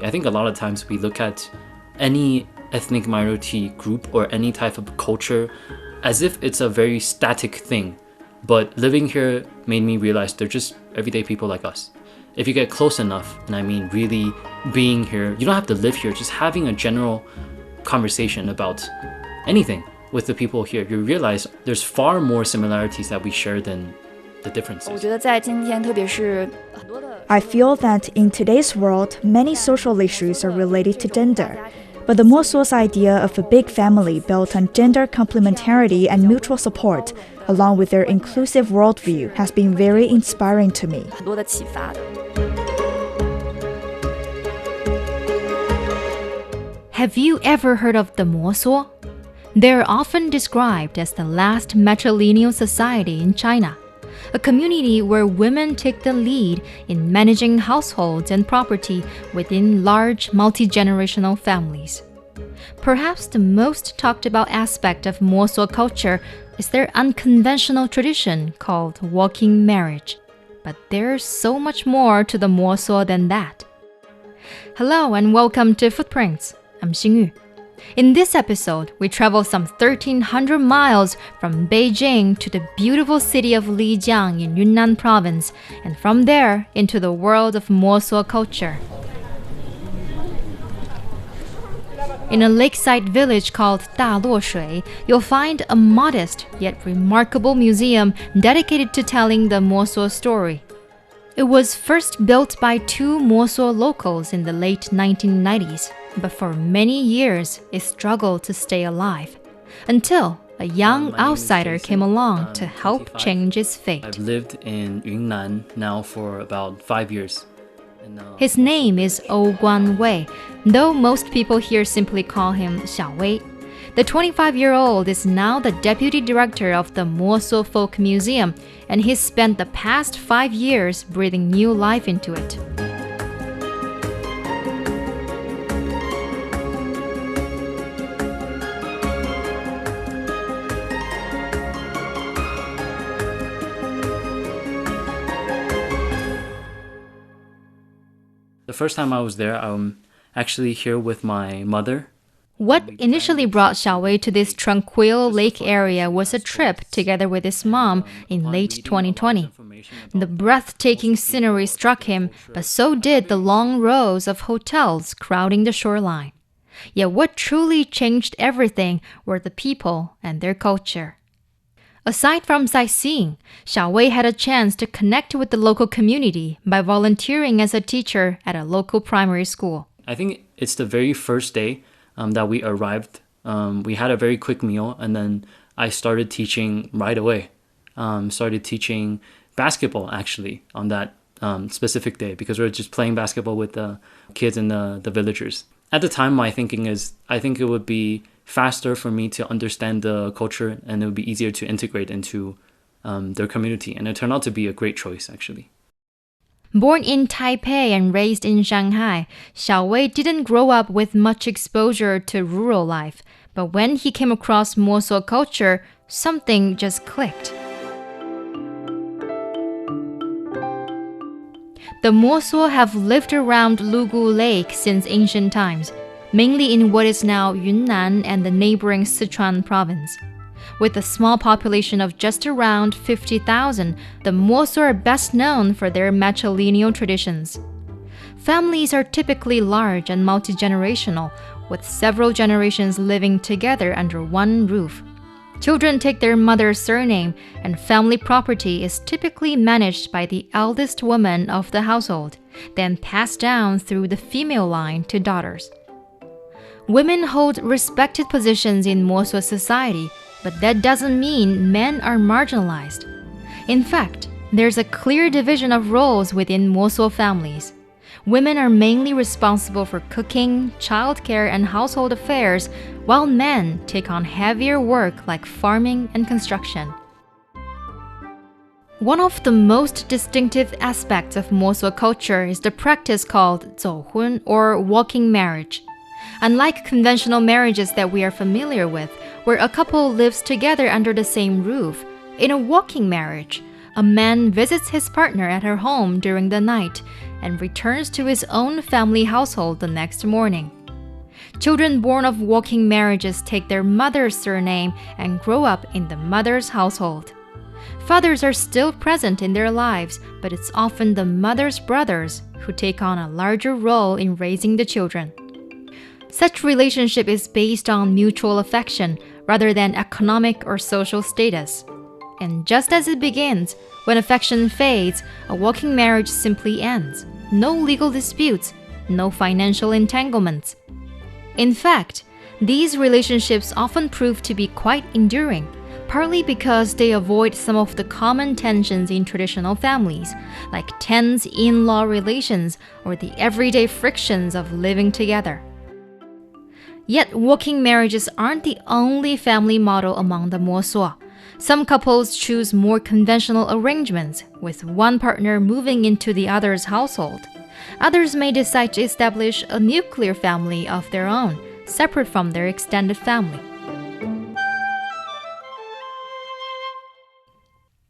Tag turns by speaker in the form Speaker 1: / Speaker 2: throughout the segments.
Speaker 1: I think a lot of times we look at any ethnic minority group or any type of culture as if it's a very static thing. But living here made me realize they're just everyday people like us. If you get close enough, and I mean really being here, you don't have to live here, just having a general conversation about anything with the people here, you realize there's far more similarities that we share than the differences.
Speaker 2: I feel that in today's world, many social issues are related to gender. But the Mosuo's idea of a big family built on gender complementarity and mutual support, along with their inclusive worldview, has been very inspiring to me.
Speaker 3: Have you ever heard of the Mosuo? They're often described as the last matrilineal society in China, a community where women take the lead in managing households and property within large multi-generational families. Perhaps the most talked about aspect of Mosuo culture is their unconventional tradition called walking marriage. But there's so much more to the Mosuo than that. Hello and welcome to Footprints. I'm Xingyu. In this episode, we travel some 1,300 miles from Beijing to the beautiful city of Lijiang in Yunnan Province, and from there into the world of Mosuo culture. In a lakeside village called Daluoshui, you'll find a modest yet remarkable museum dedicated to telling the Mosuo story. It was first built by two Mosuo locals in the late 1990s, but for many years it struggled to stay alive, until a young outsider came along to help change its fate.
Speaker 1: I've lived in Yunnan now for about 5 years.
Speaker 3: His name is Guan Wei, though most people here simply call him Xiao Wei. The 25-year-old is now the deputy director of the Mosuo Folk Museum, and he's spent the past 5 years breathing new life into it.
Speaker 1: The first time I was there, I'm actually here with my mother.
Speaker 3: What initially brought Xiao Wei to this tranquil lake area was a trip together with his mom in late 2020. The breathtaking scenery struck him, but so did the long rows of hotels crowding the shoreline. Yet what truly changed everything were the people and their culture. Aside from sightseeing, Xiao Wei had a chance to connect with the local community by volunteering as a teacher at a local primary school.
Speaker 1: I think it's the very first day that we arrived. We had a very quick meal, and then I started teaching right away. Started teaching basketball, actually, on that specific day, because we were just playing basketball with the kids and the villagers. At the time, my thinking is, I think it would be faster for me to understand the culture, and it would be easier to integrate into their community. And it turned out to be a great choice, actually.
Speaker 3: Born in Taipei and raised in Shanghai, Xiao Wei didn't grow up with much exposure to rural life. But when he came across Mosuo culture, something just clicked. The Mosuo have lived around Lugu Lake since ancient times, mainly in what is now Yunnan and the neighboring Sichuan province. With a small population of just around 50,000, the Mosuo are best known for their matrilineal traditions. Families are typically large and multi-generational, with several generations living together under one roof. Children take their mother's surname, and family property is typically managed by the eldest woman of the household, then passed down through the female line to daughters. Women hold respected positions in Mosuo society, but that doesn't mean men are marginalized. In fact, there's a clear division of roles within Mosuo families. Women are mainly responsible for cooking, childcare, and household affairs, while men take on heavier work like farming and construction. One of the most distinctive aspects of Mosuo culture is the practice called 走婚 or walking marriage. Unlike conventional marriages that we are familiar with, where a couple lives together under the same roof, in a walking marriage, a man visits his partner at her home during the night and returns to his own family household the next morning. Children born of walking marriages take their mother's surname and grow up in the mother's household. Fathers are still present in their lives, but it's often the mother's brothers who take on a larger role in raising the children. Such relationship is based on mutual affection rather than economic or social status. And just as it begins, when affection fades, a walking marriage simply ends. No legal disputes, no financial entanglements. In fact, these relationships often prove to be quite enduring, partly because they avoid some of the common tensions in traditional families, like tense in-law relations or the everyday frictions of living together. Yet, walking marriages aren't the only family model among the Mosuo. Some couples choose more conventional arrangements, with one partner moving into the other's household. Others may decide to establish a nuclear family of their own, separate from their extended family.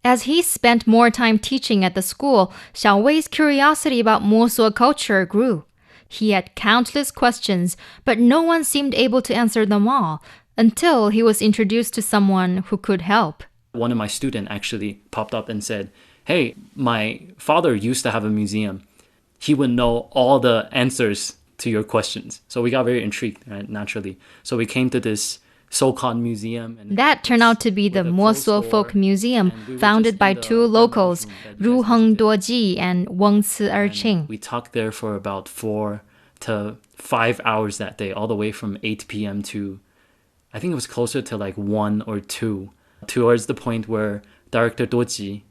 Speaker 3: As he spent more time teaching at the school, Xiao Wei's curiosity about Mosuo culture grew. He had countless questions, but no one seemed able to answer them all, until he was introduced to someone who could help.
Speaker 1: One of my students actually popped up and said, "Hey, my father used to have a museum. He would know all the answers to your questions." So we got very intrigued, right, naturally. So we came to this so-called museum. And
Speaker 3: that turned out to be the Mosuo Folk Museum, founded by two locals, Ruheng Duoji and Wengci Erqing.
Speaker 1: We talked there for about 4 to 5 hours that day, all the way from 8 p.m. to, I think it was closer to like 1 or 2, towards the point where Director Duoji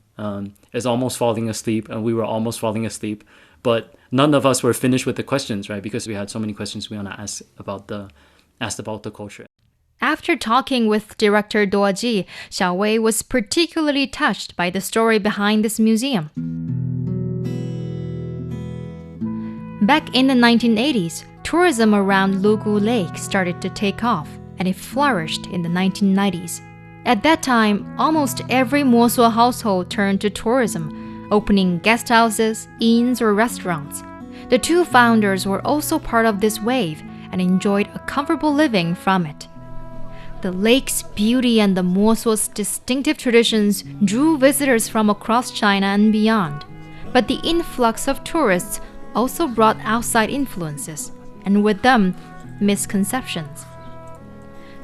Speaker 1: is almost falling asleep, and we were almost falling asleep. But none of us were finished with the questions, right? Because we had so many questions we want to ask about the culture.
Speaker 3: After talking with director Duoji, Xiao Wei was particularly touched by the story behind this museum. Back in the 1980s, tourism around Lugu Lake started to take off, and it flourished in the 1990s. At that time, almost every Mosuo household turned to tourism, opening guest houses, inns, or restaurants. The two founders were also part of this wave and enjoyed a comfortable living from it. The lake's beauty and the Mosuo's distinctive traditions drew visitors from across China and beyond. But the influx of tourists also brought outside influences, and with them, misconceptions.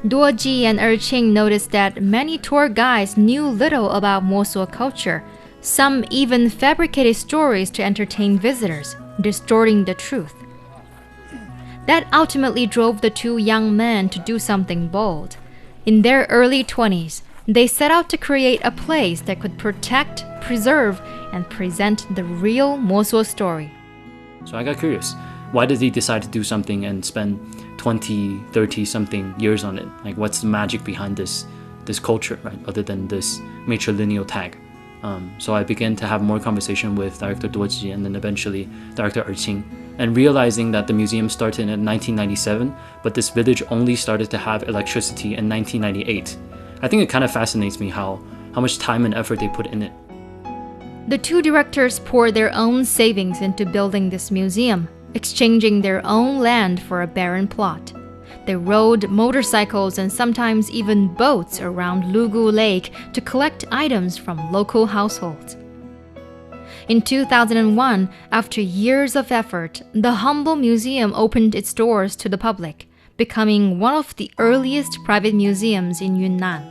Speaker 3: Duoji and Erqing noticed that many tour guides knew little about Mosuo culture. Some even fabricated stories to entertain visitors, distorting the truth. That ultimately drove the two young men to do something bold. In their early 20s, they set out to create a place that could protect, preserve, and present the real Mosuo story.
Speaker 1: So I got curious. Why did he decide to do something and spend 20, 30 something years on it? Like, what's the magic behind this culture, right? Other than this matrilineal tag. So I began to have more conversation with Director Duoji and then eventually Director Erqing, and realizing that the museum started in 1997, but this village only started to have electricity in 1998. I think it kind of fascinates me how much time and effort they put in it.
Speaker 3: The two directors poured their own savings into building this museum, exchanging their own land for a barren plot. They rode motorcycles and sometimes even boats around Lugu Lake to collect items from local households. In 2001, after years of effort, the humble museum opened its doors to the public, becoming one of the earliest private museums in Yunnan.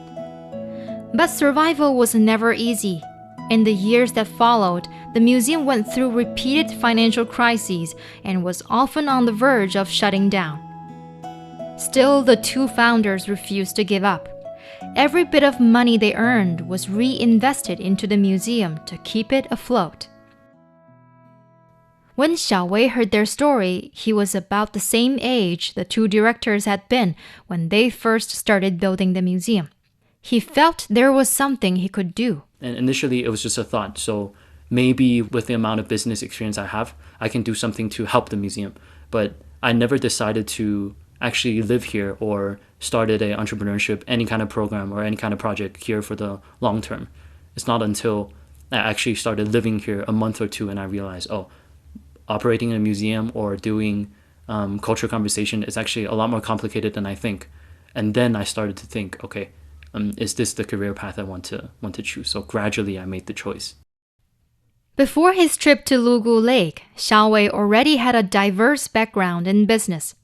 Speaker 3: But survival was never easy. In the years that followed, the museum went through repeated financial crises and was often on the verge of shutting down. Still, the two founders refused to give up. Every bit of money they earned was reinvested into the museum to keep it afloat. When Xiao Wei heard their story, he was about the same age the two directors had been when they first started building the museum. He felt there was something he could do.
Speaker 1: And initially, it was just a thought. So maybe with the amount of business experience I have, I can do something to help the museum. But I never decided to actually live here or started an entrepreneurship, any kind of program or any kind of project here for the long term. It's not until I actually started living here a month or two, and I realized, oh, operating in a museum or doing culture conversation is actually a lot more complicated than I think. And then I started to think, okay, is this the career path I want to choose? So gradually I made the choice.
Speaker 3: Before his trip to Lugu Lake, Xiaowei already had a diverse background in business.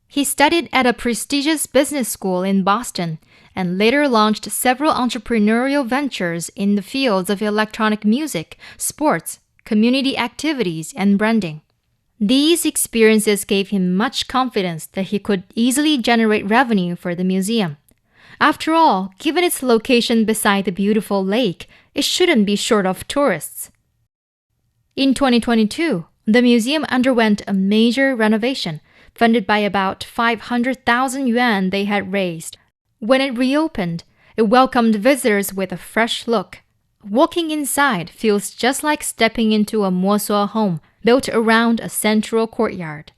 Speaker 3: He studied at a prestigious business school in Boston and later launched several entrepreneurial ventures in the fields of electronic music, sports, community activities, and branding. These experiences gave him much confidence that he could easily generate revenue for the museum. After all, given its location beside the beautiful lake, it shouldn't be short of tourists. In 2022, the museum underwent a major renovation, funded by about 500,000 yuan they had raised. When it reopened, it welcomed visitors with a fresh look. Walking inside feels just like stepping into a Mosuo home built around a central courtyard.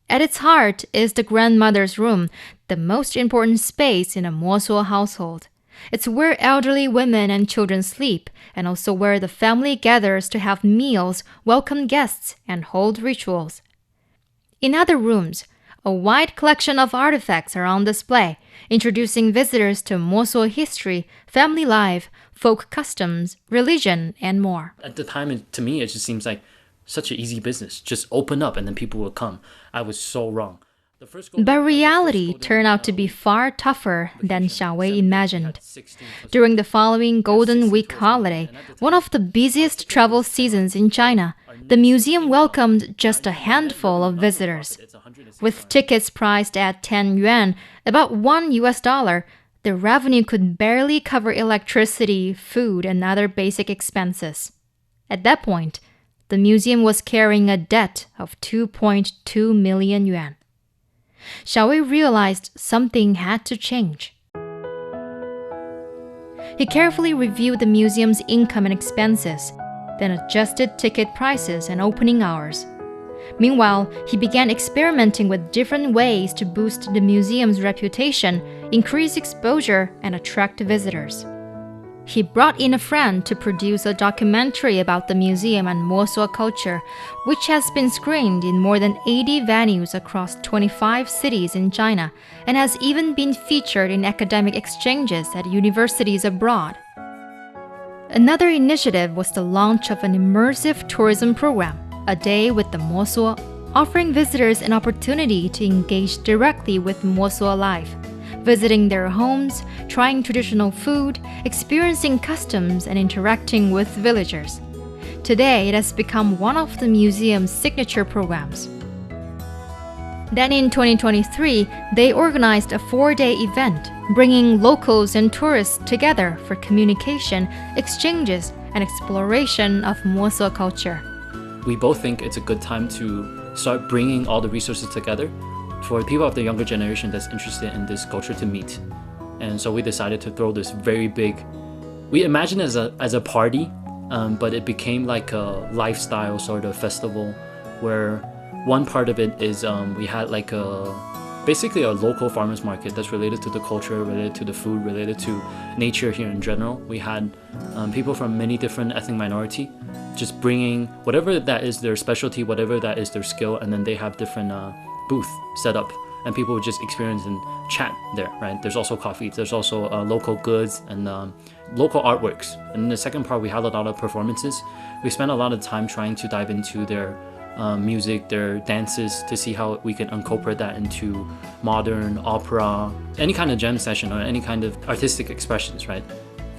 Speaker 3: At its heart is the grandmother's room, the most important space in a Mosuo household. It's where elderly women and children sleep, and also where the family gathers to have meals, welcome guests, and hold rituals. In other rooms, a wide collection of artifacts are on display, introducing visitors to Mosuo history, family life, folk customs, religion, and more.
Speaker 1: At the time, to me, it just seems like such an easy business. Just open up and then people will come. I was so wrong.
Speaker 3: But reality turned out to be far tougher than Xiaowei imagined. During the following Golden Week holiday, one of the busiest travel seasons in China, the museum welcomed just a handful of visitors. With tickets priced at 10 yuan, about $1, the revenue could barely cover electricity, food, and other basic expenses. At that point, the museum was carrying a debt of 2.2 million yuan. Xiaowei realized something had to change. He carefully reviewed the museum's income and expenses, then adjusted ticket prices and opening hours. Meanwhile, he began experimenting with different ways to boost the museum's reputation, increase exposure, and attract visitors. He brought in a friend to produce a documentary about the museum and Mosuo culture, which has been screened in more than 80 venues across 25 cities in China and has even been featured in academic exchanges at universities abroad. Another initiative was the launch of an immersive tourism program, A Day with the Mosuo, offering visitors an opportunity to engage directly with Mosuo life, visiting their homes, trying traditional food, experiencing customs, and interacting with villagers. Today, it has become one of the museum's signature programs. Then in 2023, they organized a 4-day event, bringing locals and tourists together for communication, exchanges, and exploration of Mosuo culture.
Speaker 1: We both think it's a good time to start bringing all the resources together for people of the younger generation that's interested in this culture to meet. And so we decided to throw this very big, we imagined it as a party, but it became like a lifestyle sort of festival where one part of it is we had like basically a local farmers market that's related to the culture, related to the food, related to nature here in general. We had people from many different ethnic minority just bringing whatever that is their specialty, whatever that is their skill, and then they have different booth set up and people would just experience and chat there, right? There's also coffee, there's also local goods and local artworks. And in the second part, we had a lot of performances. We spent a lot of time trying to dive into their music, their dances, to see how we can incorporate that into modern opera, any kind of jam session or any kind of artistic expressions, right?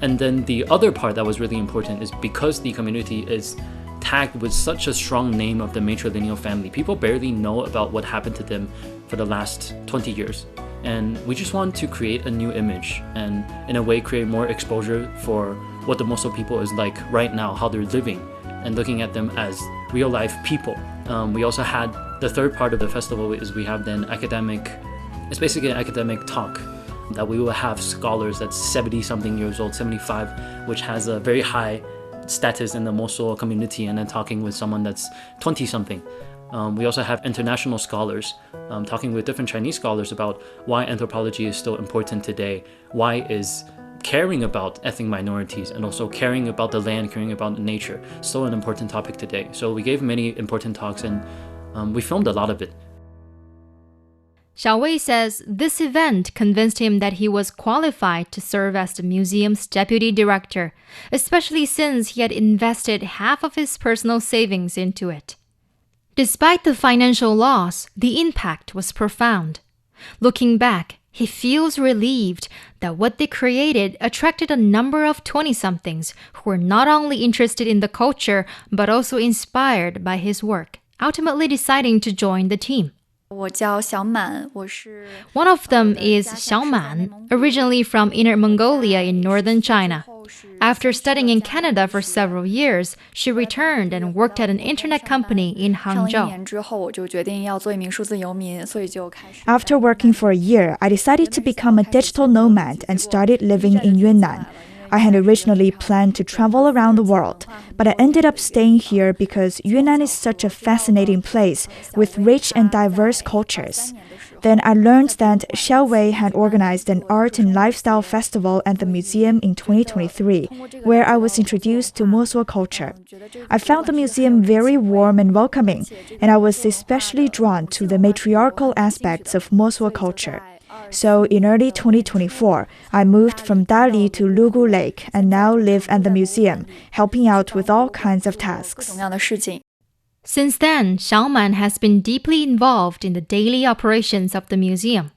Speaker 1: And then the other part that was really important is because the community is tagged with such a strong name of the matrilineal family, people barely know about what happened to them for the last 20 years. And we just want to create a new image and in a way create more exposure for what the Mosuo people is like right now, how they're living, and looking at them as real life people. We also had the third part of the festival is we have then academic, it's basically an academic talk that we will have scholars that's 70 something years old, 75, which has a very high status in the Mosuo community, and then talking with someone that's 20 something. We also have international scholars talking with different Chinese scholars about why anthropology is still important today, why is caring about ethnic minorities and also caring about the land, caring about nature, still an important topic today. So we gave many important talks and we filmed a lot of it.
Speaker 3: Xiao Wei says this event convinced him that he was qualified to serve as the museum's deputy director, especially since he had invested half of his personal savings into it. Despite the financial loss, the impact was profound. Looking back, he feels relieved that what they created attracted a number of 20-somethings who were not only interested in the culture but also inspired by his work, ultimately deciding to join the team. One of them is Xiao Man, originally from Inner Mongolia in northern China. After studying in Canada for several years, she returned and worked at an internet company in Hangzhou.
Speaker 2: After working for a year, I decided to become a digital nomad and started living in Yunnan. I had originally planned to travel around the world, but I ended up staying here because Yunnan is such a fascinating place with rich and diverse cultures. Then I learned that Xiao Wei had organized an art and lifestyle festival at the museum in 2023, where I was introduced to Mosuo culture. I found the museum very warm and welcoming, and I was especially drawn to the matriarchal aspects of Mosuo culture. So in early 2024, I moved from Dali to Lugu Lake and now live at the museum, helping out with all kinds of tasks.
Speaker 3: Since then, Xiao Man has been deeply involved in the daily operations of the museum.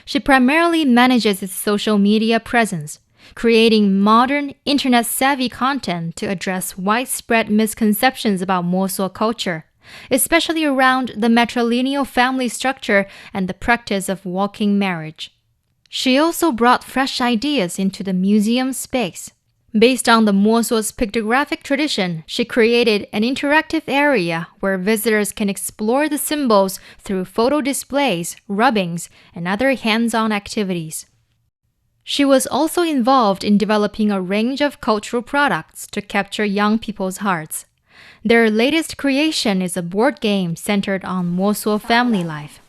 Speaker 3: She primarily manages its social media presence, creating modern, internet-savvy content to address widespread misconceptions about Mosuo culture, especially around the matrilineal family structure and the practice of walking marriage. She also brought fresh ideas into the museum space. Based on the Mosuo's pictographic tradition, she created an interactive area where visitors can explore the symbols through photo displays, rubbings, and other hands-on activities. She was also involved in developing a range of cultural products to capture young people's hearts. Their latest creation is a board game centered on Mosuo family life.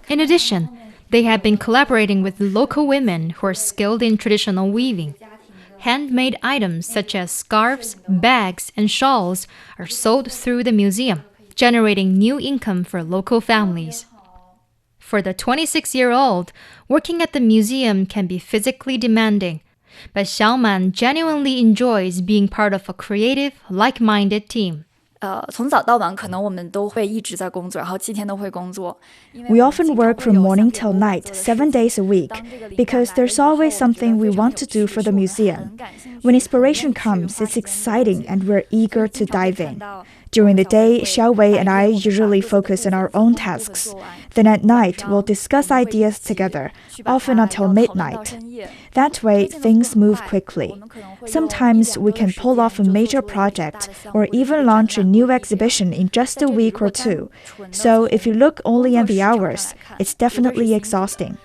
Speaker 3: In addition, they have been collaborating with local women who are skilled in traditional weaving. Handmade items such as scarves, bags, and shawls are sold through the museum, generating new income for local families. For the 26-year-old, working at the museum can be physically demanding, but Xiao Man genuinely enjoys being part of a creative, like-minded team.
Speaker 2: We often work from morning till night, 7 days a week, because there's always something we want to do for the museum. When inspiration comes, it's exciting and we're eager to dive in. During the day, Xiao Wei and I usually focus on our own tasks. Then at night, we'll discuss ideas together, often until midnight. That way, things move quickly. Sometimes we can pull off a major project or even launch a new exhibition in just a week or two. So if you look only at the hours, it's definitely exhausting.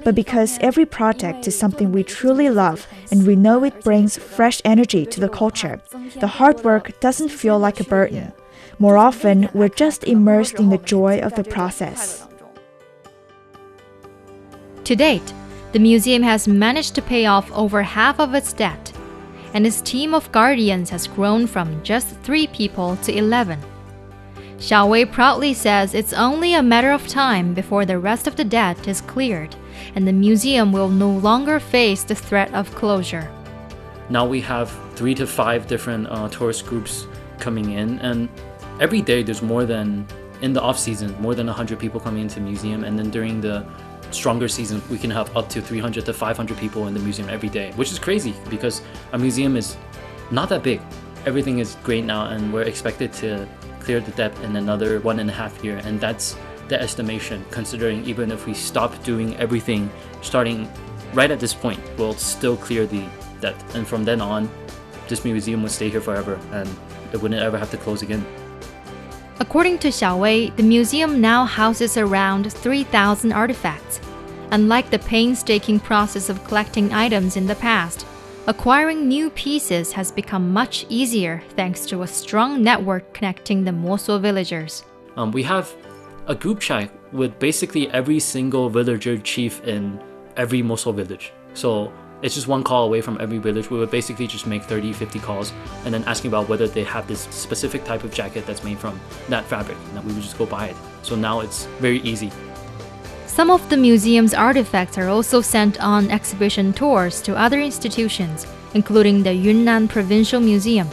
Speaker 2: But because every project is something we truly love and we know it brings fresh energy to the culture, the hard work doesn't feel like a burden. More often, we're just immersed in the joy of the process.
Speaker 3: To date, the museum has managed to pay off over half of its debt, and its team of guardians has grown from just 3 people to 11. Xiao Wei proudly says it's only a matter of time before the rest of the debt is cleared, and the museum will no longer face the threat of closure.
Speaker 1: Now we have 3 to 5 different tourist groups coming in, and every day there's in the off-season, more than 100 people coming into the museum, and then during the stronger season, we can have up to 300 to 500 people in the museum every day, which is crazy because our museum is not that big. Everything is great now, and we're expected to clear the debt in another 1.5 years, and that's the estimation, considering even if we stop doing everything starting right at this point, we'll still clear the debt, and from then on, this museum will stay here forever, and it wouldn't ever have to close again.
Speaker 3: According to Xiao Wei, the museum now houses around 3,000 artifacts. Unlike the painstaking process of collecting items in the past, acquiring new pieces has become much easier thanks to a strong network connecting the Mosuo villagers.
Speaker 1: We have a group chat with basically every single villager chief in every Mosuo village. So it's just one call away from every village. We would basically just make 30, 50 calls and then asking about whether they have this specific type of jacket that's made from that fabric, and then we would just go buy it. So now it's very easy.
Speaker 3: Some of the museum's artifacts are also sent on exhibition tours to other institutions, including the Yunnan Provincial Museum,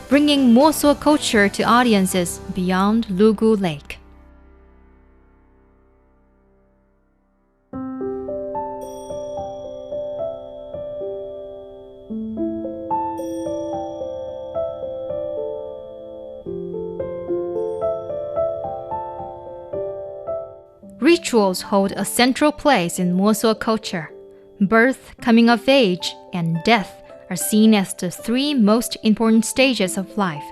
Speaker 3: bringing Mosuo culture to audiences beyond Lugu Lake. Rituals hold a central place in Mosuo culture. Birth, coming of age, and death are seen as the three most important stages of life.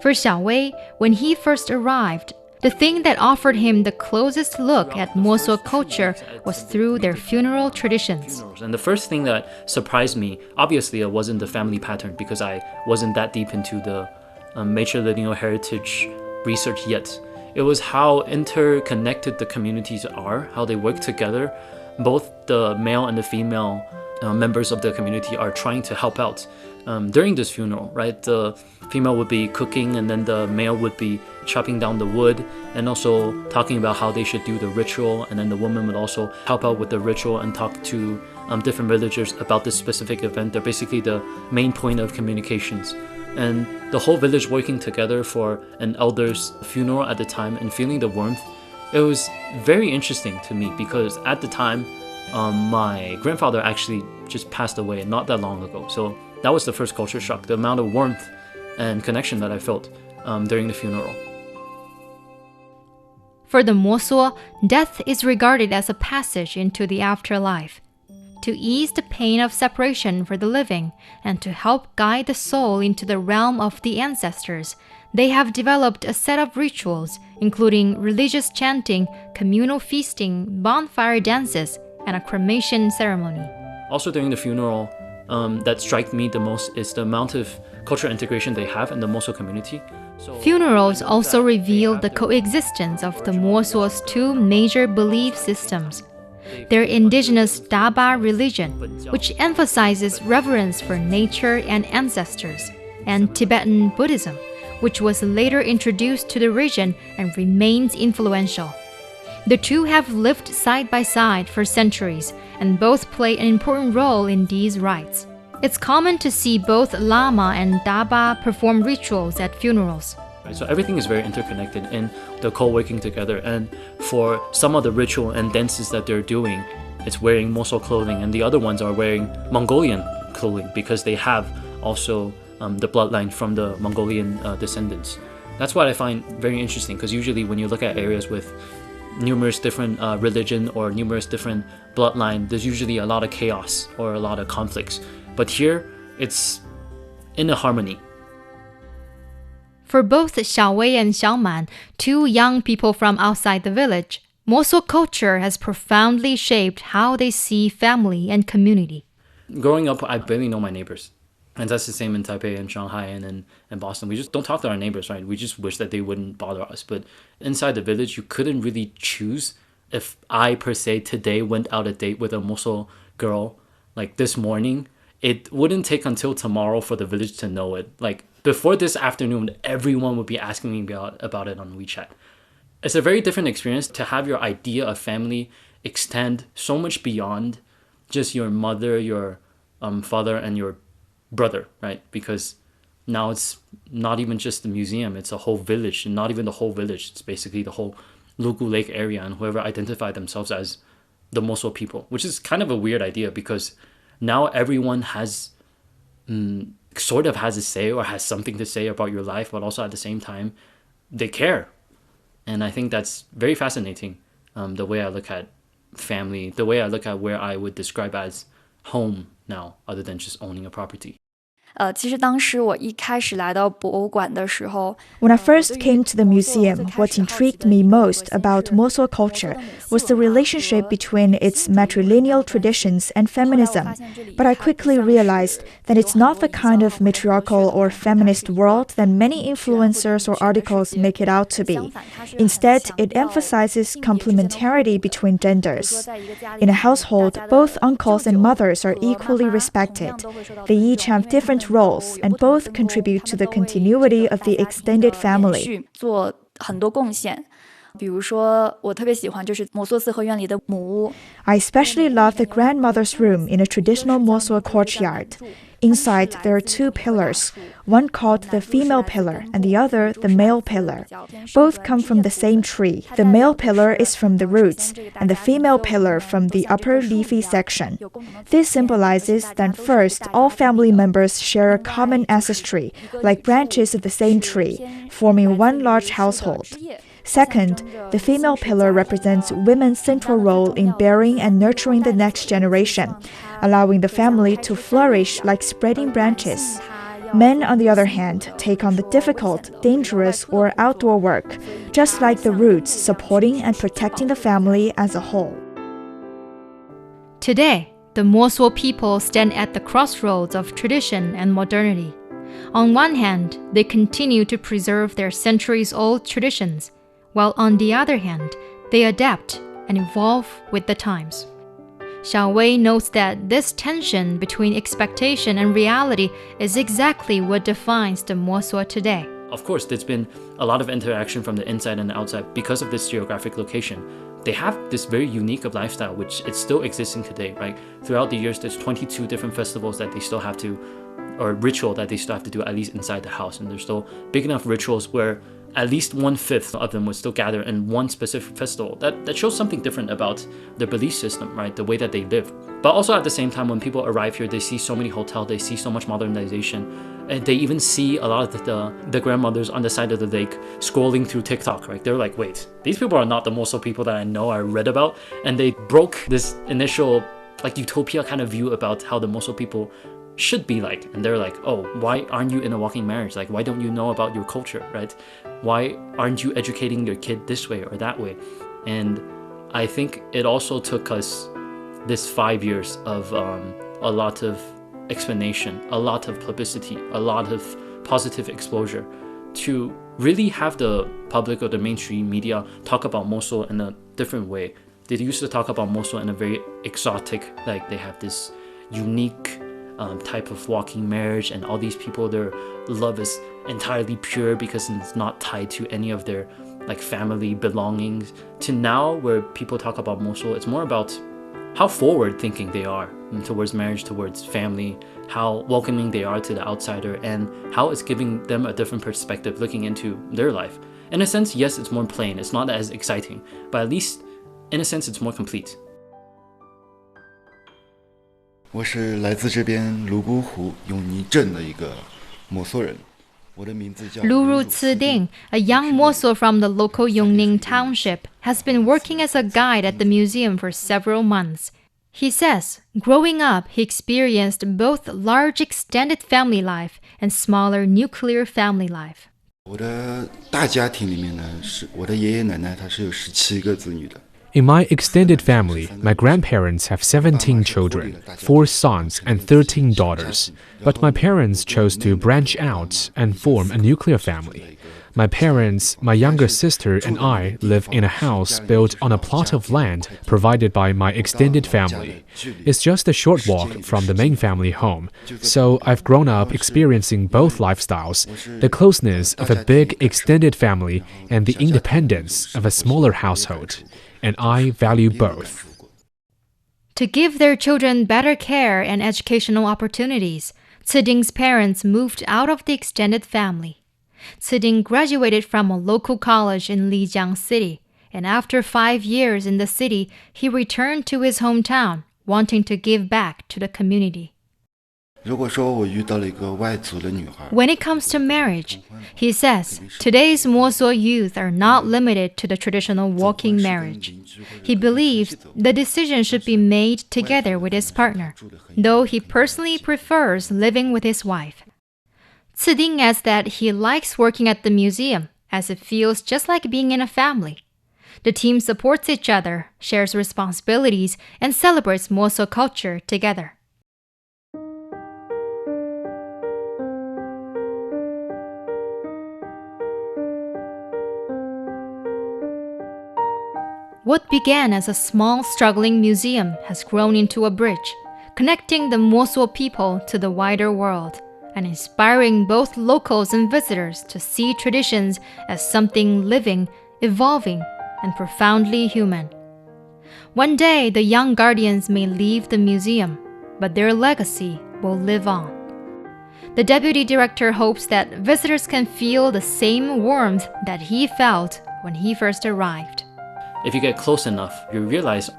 Speaker 3: For Xiaowei, when he first arrived, the thing that offered him the closest look at Mosuo culture was through their funeral traditions.
Speaker 1: And the first thing that surprised me, obviously it wasn't the family pattern because I wasn't that deep into the matrilineal heritage research yet. It was how interconnected the communities are, how they work together. Both the male and the female members of the community are trying to help out during this funeral, right? The female would be cooking and then the male would be chopping down the wood and also talking about how they should do the ritual, and then the woman would also help out with the ritual and talk to different villagers about this specific event. They're basically the main point of communications. And the whole village working together for an elder's funeral at the time and feeling the warmth, it was very interesting to me because at the time, my grandfather actually just passed away not that long ago. So that was the first culture shock, the amount of warmth and connection that I felt during the funeral.
Speaker 3: For the Mosuo, death is regarded as a passage into the afterlife. To ease the pain of separation for the living and to help guide the soul into the realm of the ancestors, they have developed a set of rituals, including religious chanting, communal feasting, bonfire dances, and a cremation ceremony.
Speaker 1: Also during the funeral, that struck me the most is the amount of cultural integration they have in the Mosuo community.
Speaker 3: Funerals also reveal the coexistence of the Mosuo's two major belief systems. Their indigenous Daba religion, which emphasizes reverence for nature and ancestors, and Tibetan Buddhism, which was later introduced to the region and remains influential. The two have lived side by side for centuries, and both play an important role in these rites. It's common to see both Lama and Daba perform rituals at funerals.
Speaker 1: So everything is very interconnected in the co-working together, and for some of the ritual and dances that they're doing, it's wearing Mosuo clothing, and the other ones are wearing Mongolian clothing because they have also the bloodline from the Mongolian descendants. That's what I find very interesting, because usually when you look at areas with numerous different religion or numerous different bloodline, there's usually a lot of chaos or a lot of conflicts. But here, it's in a harmony.
Speaker 3: For both Xiaowei and Xiaoman, two young people from outside the village, Mosuo culture has profoundly shaped how they see family and community.
Speaker 1: Growing up, I barely know my neighbors. And that's the same in Taipei and Shanghai and Boston. We just don't talk to our neighbors, right? We just wish that they wouldn't bother us. But inside the village, you couldn't really choose. If I, per se, today went out a date with a Mosuo girl, like this morning, it wouldn't take until tomorrow for the village to know it. Like, before this afternoon, everyone would be asking me about it on WeChat. It's a very different experience to have your idea of family extend so much beyond just your mother, your father, and your brother, right? Because now it's not even just the museum, it's a whole village, and not even the whole village. It's basically the whole Lugu Lake area and whoever identify themselves as the Mosuo people, which is kind of a weird idea because now everyone has sort of has a say or has something to say about your life, but also at the same time, they care. And I think that's very fascinating, the way I look at family, the way I look at where I would describe as home now, other than just owning a property.
Speaker 2: When I first came to the museum, what intrigued me most about Mosuo culture was the relationship between its matrilineal traditions and feminism. But I quickly realized that it's not the kind of matriarchal or feminist world that many influencers or articles make it out to be. Instead, it emphasizes complementarity between genders. In a household, both uncles and mothers are equally respected. They each have different roles, and both contribute to the continuity of the extended family. I especially love the grandmother's room in a traditional Mosuo courtyard. Inside, there are two pillars, one called the female pillar and the other the male pillar. Both come from the same tree. The male pillar is from the roots, and the female pillar from the upper leafy section. This symbolizes that first, all family members share a common ancestry, like branches of the same tree, forming one large household. Second, the female pillar represents women's central role in bearing and nurturing the next generation, allowing the family to flourish like spreading branches. Men, on the other hand, take on the difficult, dangerous, or outdoor work, just like the roots supporting and protecting the family as a whole.
Speaker 3: Today, the Mosuo people stand at the crossroads of tradition and modernity. On one hand, they continue to preserve their centuries-old traditions, while on the other hand, they adapt and evolve with the times. Xiao Wei notes that this tension between expectation and reality is exactly what defines the Mosuo today.
Speaker 1: Of course, there's been a lot of interaction from the inside and the outside because of this geographic location. They have this very unique of lifestyle, which is still existing today, right? Throughout the years, there's 22 different festivals that they still have to, or ritual that they still have to do at least inside the house. And there's still big enough rituals where at least 1/5 of them would still gather in one specific festival. That shows something different about their belief system, right? The way that they live. But also at the same time, when people arrive here, they see so many hotels, they see so much modernization, and they even see a lot of the grandmothers on the side of the lake scrolling through TikTok, right? They're like, wait, these people are not the Mosuo people that I know, I read about, and they broke this initial like utopia kind of view about how the Mosuo people should be like, and they're like, oh, why aren't you in a walking marriage? Like, why don't you know about your culture, right? Why aren't you educating your kid this way or that way? And I think it also took us this 5 years of a lot of explanation, a lot of publicity, a lot of positive exposure to really have the public or the mainstream media talk about Mosuo in a different way. They used to talk about Mosuo in a very exotic, like they have this unique type of walking marriage, and all these people, their love is entirely pure because it's not tied to any of their like family belongings, to now where people talk about Mosuo, it's more about how forward thinking they are towards marriage, towards family, how welcoming they are to the outsider, and how it's giving them a different perspective looking into their life. In a sense, yes, it's more plain, it's not as exciting, but at least in a sense it's more complete.
Speaker 4: 我是来自这边泸沽湖永宁镇的一个摩梭人。
Speaker 3: Luru Ciding, a young Mosuo from the local Yunnan township, has been working as a guide at the museum for several months. He says, growing up, he experienced both large extended family life and smaller nuclear family life.
Speaker 4: 我的大家庭里面呢，是我的爷爷奶奶，他是有17个子女的。
Speaker 5: In my extended family, my grandparents have 17 children, 4 sons and 13 daughters. But my parents chose to branch out and form a nuclear family. My parents, my younger sister, and I live in a house built on a plot of land provided by my extended family. It's just a short walk from the main family home, so I've grown up experiencing both lifestyles, the closeness of a big extended family and the independence of a smaller household. And I value both.
Speaker 3: To give their children better care and educational opportunities, Ciding's parents moved out of the extended family. Ciding graduated from a local college in Lijiang city, and after 5 years in the city, he returned to his hometown, wanting to give back to the community.
Speaker 4: 如果说我遇到了一个外族的女孩，
Speaker 3: When it comes to marriage, he says today's Mosuo youth are not limited to the traditional walking marriage. He believes the decision should be made together with his partner, though he personally prefers living with his wife. Tsiding adds that he likes working at the museum as it feels just like being in a family. The team supports each other, shares responsibilities, and celebrates Mosuo culture together. What began as a small, struggling museum has grown into a bridge, connecting the Mosuo people to the wider world, and inspiring both locals and visitors to see traditions as something living, evolving, and profoundly human. One day, the young guardians may leave the museum, but their legacy will live on. The deputy director hopes that visitors can feel the same warmth that he felt when he first arrived.
Speaker 1: If you get close enough, you realize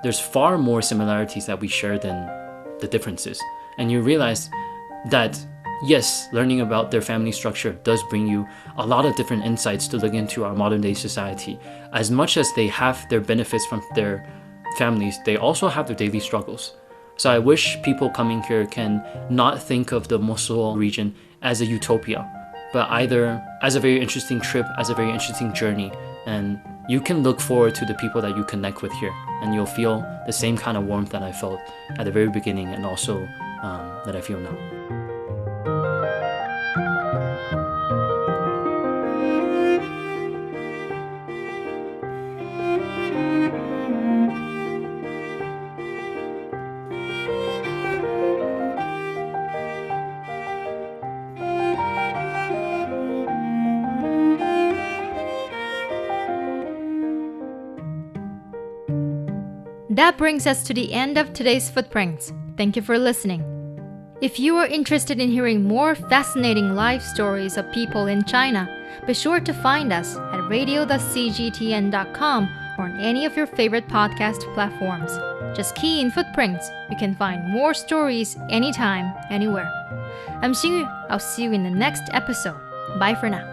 Speaker 1: there's far more similarities that we share than the differences. And you realize that, yes, learning about their family structure does bring you a lot of different insights to look into our modern day society. As much as they have their benefits from their families, they also have their daily struggles. So I wish people coming here can not think of the Mosuo region as a utopia, but either as a very interesting trip, as a very interesting journey, and you can look forward to the people that you connect with here, and you'll feel the same kind of warmth that I felt at the very beginning and also that I feel now.
Speaker 3: That brings us to the end of today's Footprints. Thank you for listening. If you are interested in hearing more fascinating life stories of people in China, be sure to find us at radio.cgtn.com or on any of your favorite podcast platforms. Just key in Footprints. You can find more stories anytime, anywhere. I'm Xingyu. I'll see you in the next episode. Bye for now.